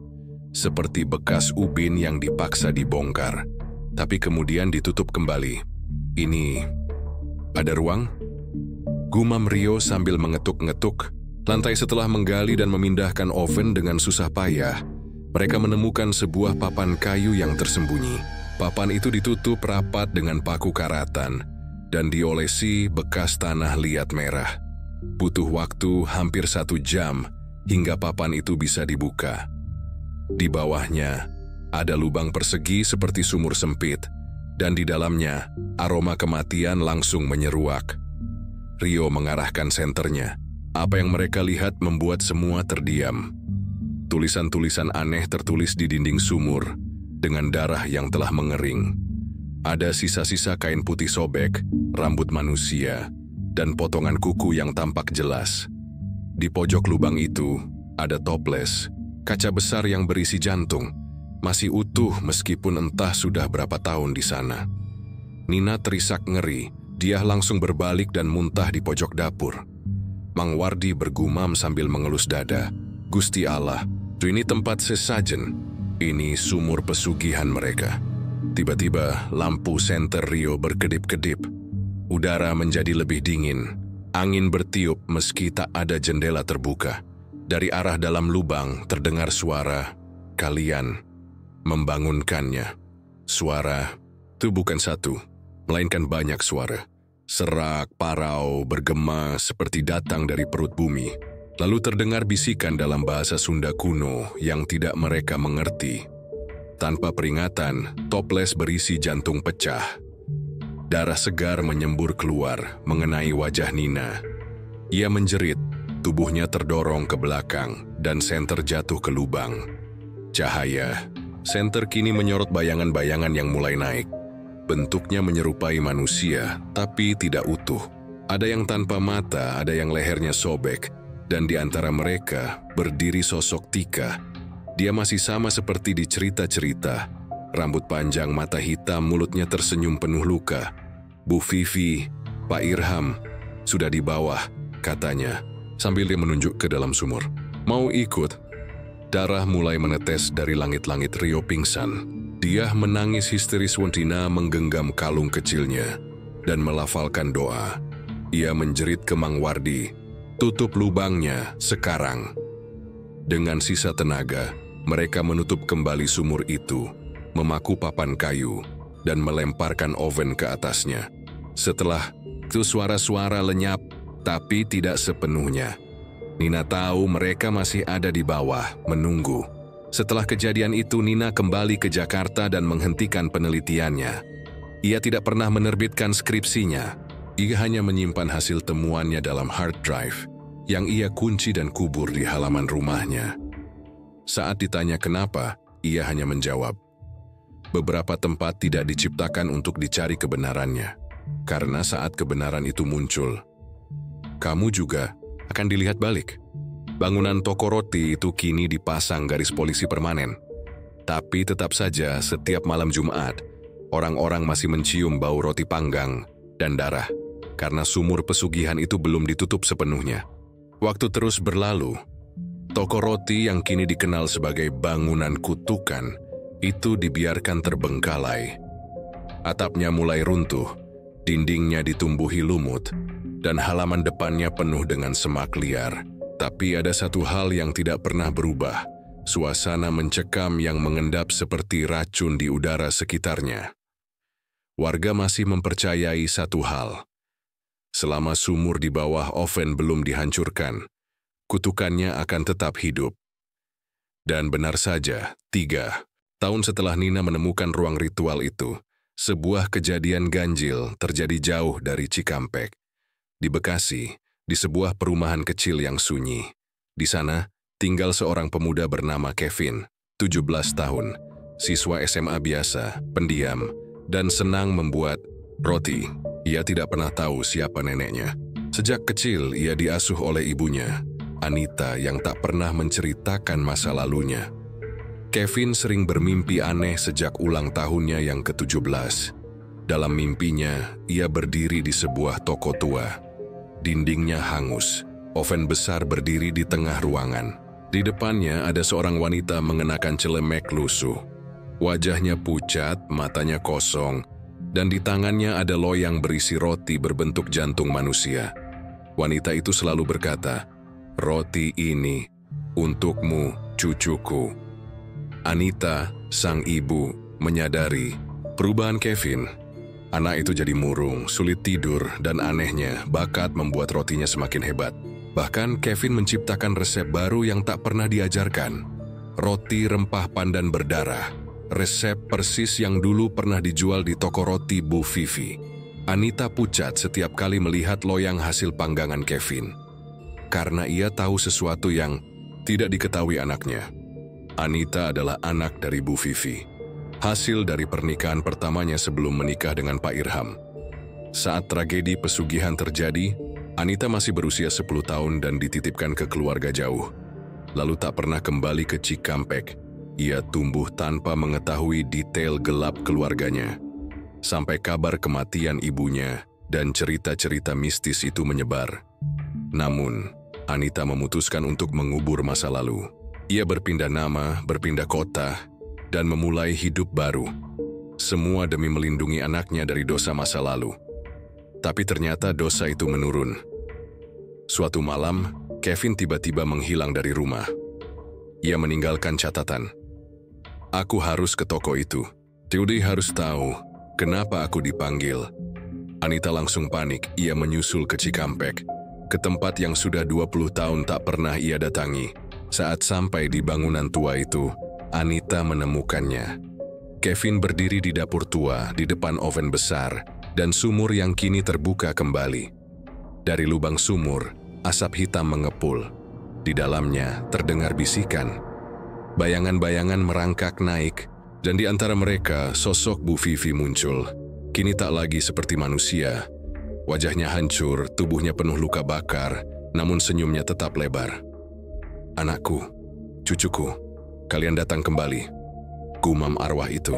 seperti bekas ubin yang dipaksa dibongkar, tapi kemudian ditutup kembali. Ini, ada ruang? Gumam Rio sambil mengetuk-ngetuk. Lantai setelah menggali dan memindahkan oven dengan susah payah, mereka menemukan sebuah papan kayu yang tersembunyi. Papan itu ditutup rapat dengan paku karatan dan diolesi bekas tanah liat merah. Butuh waktu hampir 1 jam hingga papan itu bisa dibuka. Di bawahnya ada lubang persegi seperti sumur sempit, dan di dalamnya aroma kematian langsung menyeruak. Rio mengarahkan senternya. Apa yang mereka lihat membuat semua terdiam. Tulisan-tulisan aneh tertulis di dinding sumur dengan darah yang telah mengering. Ada sisa-sisa kain putih sobek, rambut manusia, dan potongan kuku yang tampak jelas. Di pojok lubang itu ada toples, kaca besar yang berisi jantung, masih utuh meskipun entah sudah berapa tahun di sana. Nina terisak ngeri, dia langsung berbalik dan muntah di pojok dapur. Mang Wardi bergumam sambil mengelus dada. Gusti Allah, ini tempat sesajen. Ini sumur pesugihan mereka. Tiba-tiba lampu senter Rio berkedip-kedip. Udara menjadi lebih dingin. Angin bertiup meski tak ada jendela terbuka. Dari arah dalam lubang terdengar suara, "Kalian," membangunkannya. Suara itu bukan satu, melainkan banyak suara. Serak, parau, bergema seperti datang dari perut bumi. Lalu terdengar bisikan dalam bahasa Sunda kuno yang tidak mereka mengerti. Tanpa peringatan, toples berisi jantung pecah. Darah segar menyembur keluar, mengenai wajah Nina. Ia menjerit, tubuhnya terdorong ke belakang, dan senter jatuh ke lubang. Cahaya. Senter kini menyorot bayangan-bayangan yang mulai naik. Bentuknya menyerupai manusia, tapi tidak utuh. Ada yang tanpa mata, ada yang lehernya sobek, dan di antara mereka berdiri sosok Tika. Dia masih sama seperti di cerita-cerita. Rambut panjang, mata hitam, mulutnya tersenyum penuh luka. "Bu Vivi, Pak Irham, sudah di bawah," katanya, sambil dia menunjuk ke dalam sumur. "Mau ikut?" Darah mulai menetes dari langit-langit. Rio pingsan. Dia menangis histeris. Wontina menggenggam kalung kecilnya dan melafalkan doa. Ia menjerit ke Mang Wardi, "Tutup lubangnya sekarang." Dengan sisa tenaga, mereka menutup kembali sumur itu, memaku papan kayu, dan melemparkan oven ke atasnya. Setelah itu suara-suara lenyap, tapi tidak sepenuhnya. Nina tahu mereka masih ada di bawah, menunggu. Setelah kejadian itu, Nina kembali ke Jakarta dan menghentikan penelitiannya. Ia tidak pernah menerbitkan skripsinya. Ia hanya menyimpan hasil temuannya dalam hard drive, yang ia kunci dan kubur di halaman rumahnya. Saat ditanya kenapa, ia hanya menjawab, "Beberapa tempat tidak diciptakan untuk dicari kebenarannya, karena saat kebenaran itu muncul, kamu juga akan dilihat balik." Bangunan toko roti itu kini dipasang garis polisi permanen. Tapi tetap saja setiap malam Jumat, orang-orang masih mencium bau roti panggang dan darah, karena sumur pesugihan itu belum ditutup sepenuhnya. Waktu terus berlalu. Toko roti yang kini dikenal sebagai bangunan kutukan itu dibiarkan terbengkalai. Atapnya mulai runtuh, dindingnya ditumbuhi lumut, dan halaman depannya penuh dengan semak liar. Tapi ada satu hal yang tidak pernah berubah, suasana mencekam yang mengendap seperti racun di udara sekitarnya. Warga masih mempercayai satu hal. Selama sumur di bawah oven belum dihancurkan, kutukannya akan tetap hidup. Dan benar saja, 3 tahun setelah Nina menemukan ruang ritual itu, sebuah kejadian ganjil terjadi jauh dari Cikampek. Di Bekasi, di sebuah perumahan kecil yang sunyi. Di sana, tinggal seorang pemuda bernama Kevin, 17 tahun, siswa SMA biasa, pendiam, dan senang membuat roti. Ia tidak pernah tahu siapa neneknya. Sejak kecil ia diasuh oleh ibunya, Anita, yang tak pernah menceritakan masa lalunya. Kevin sering bermimpi aneh sejak ulang tahunnya yang ke-17. Dalam mimpinya, ia berdiri di sebuah toko tua. Dindingnya hangus, oven besar berdiri di tengah ruangan. Di depannya ada seorang wanita mengenakan celemek lusuh. Wajahnya pucat, matanya kosong, dan di tangannya ada loyang berisi roti berbentuk jantung manusia. Wanita itu selalu berkata, "Roti ini untukmu, cucuku." Anita, sang ibu, menyadari perubahan Kevin. Anak itu jadi murung, sulit tidur, dan anehnya bakat membuat rotinya semakin hebat. Bahkan Kevin menciptakan resep baru yang tak pernah diajarkan. Roti rempah pandan berdarah. Resep persis yang dulu pernah dijual di toko roti Bu Vivi. Anita pucat setiap kali melihat loyang hasil panggangan Kevin. Karena ia tahu sesuatu yang tidak diketahui anaknya. Anita adalah anak dari Bu Vivi. Hasil dari pernikahan pertamanya sebelum menikah dengan Pak Irham. Saat tragedi pesugihan terjadi, Anita masih berusia 10 tahun dan dititipkan ke keluarga jauh. Lalu tak pernah kembali ke Cikampek. Ia tumbuh tanpa mengetahui detail gelap keluarganya. Sampai kabar kematian ibunya dan cerita-cerita mistis itu menyebar. Namun, Anita memutuskan untuk mengubur masa lalu. Ia berpindah nama, berpindah kota, dan memulai hidup baru. Semua demi melindungi anaknya dari dosa masa lalu. Tapi ternyata dosa itu menurun. Suatu malam, Kevin tiba-tiba menghilang dari rumah. Ia meninggalkan catatan. "Aku harus ke toko itu. Trudy harus tahu kenapa aku dipanggil." Anita langsung panik. Ia menyusul ke Cikampek, ke tempat yang sudah 20 tahun tak pernah ia datangi. Saat sampai di bangunan tua itu, Anita menemukannya. Kevin berdiri di dapur tua, di depan oven besar, dan sumur yang kini terbuka kembali. Dari lubang sumur, asap hitam mengepul. Di dalamnya terdengar bisikan. Bayangan-bayangan merangkak naik, dan di antara mereka sosok Bu Vivi muncul. Kini tak lagi seperti manusia. Wajahnya hancur, tubuhnya penuh luka bakar, namun senyumnya tetap lebar. "Anakku, cucuku, kalian datang kembali," gumam arwah itu.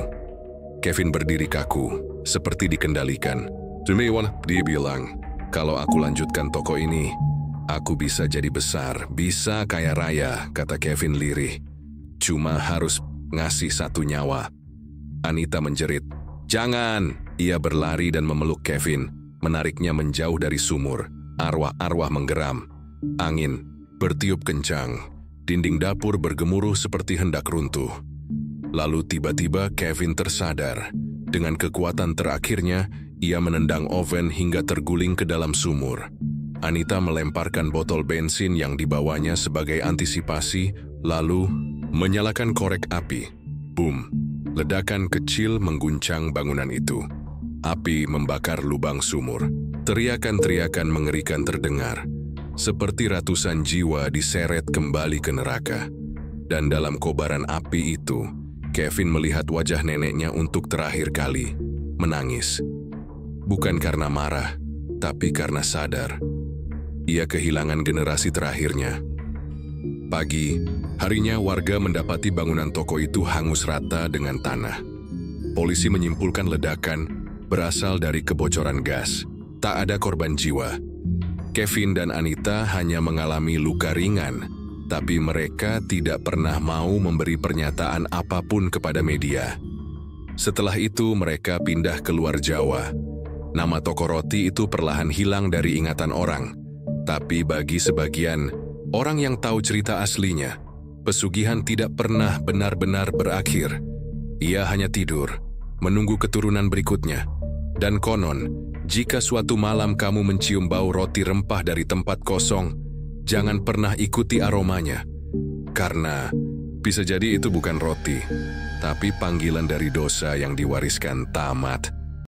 Kevin berdiri kaku, seperti dikendalikan. Dia bilang, "Kalau aku lanjutkan toko ini, aku bisa jadi besar, bisa kaya raya," kata Kevin lirih. "Cuma harus ngasih satu nyawa." Anita menjerit, "Jangan!" Ia berlari dan memeluk Kevin, menariknya menjauh dari sumur. Arwah-arwah menggeram. Angin bertiup kencang. Dinding dapur bergemuruh seperti hendak runtuh. Lalu tiba-tiba Kevin tersadar. Dengan kekuatan terakhirnya, ia menendang oven hingga terguling ke dalam sumur. Anita melemparkan botol bensin yang dibawanya sebagai antisipasi, lalu menyalakan korek api. Boom! Ledakan kecil mengguncang bangunan itu. Api membakar lubang sumur. Teriakan-teriakan mengerikan terdengar. Seperti ratusan jiwa diseret kembali ke neraka. Dan dalam kobaran api itu, Kevin melihat wajah neneknya untuk terakhir kali. Menangis. Bukan karena marah, tapi karena sadar. Ia kehilangan generasi terakhirnya. Pagi, harinya warga mendapati bangunan toko itu hangus rata dengan tanah. Polisi menyimpulkan ledakan berasal dari kebocoran gas. Tak ada korban jiwa. Kevin dan Anita hanya mengalami luka ringan, tapi mereka tidak pernah mau memberi pernyataan apapun kepada media. Setelah itu mereka pindah ke luar Jawa. Nama toko roti itu perlahan hilang dari ingatan orang. Tapi bagi sebagian orang yang tahu cerita aslinya, pesugihan tidak pernah benar-benar berakhir. Ia hanya tidur, menunggu keturunan berikutnya. Dan konon, jika suatu malam kamu mencium bau roti rempah dari tempat kosong, jangan pernah ikuti aromanya. Karena bisa jadi itu bukan roti, tapi panggilan dari dosa yang diwariskan tamat.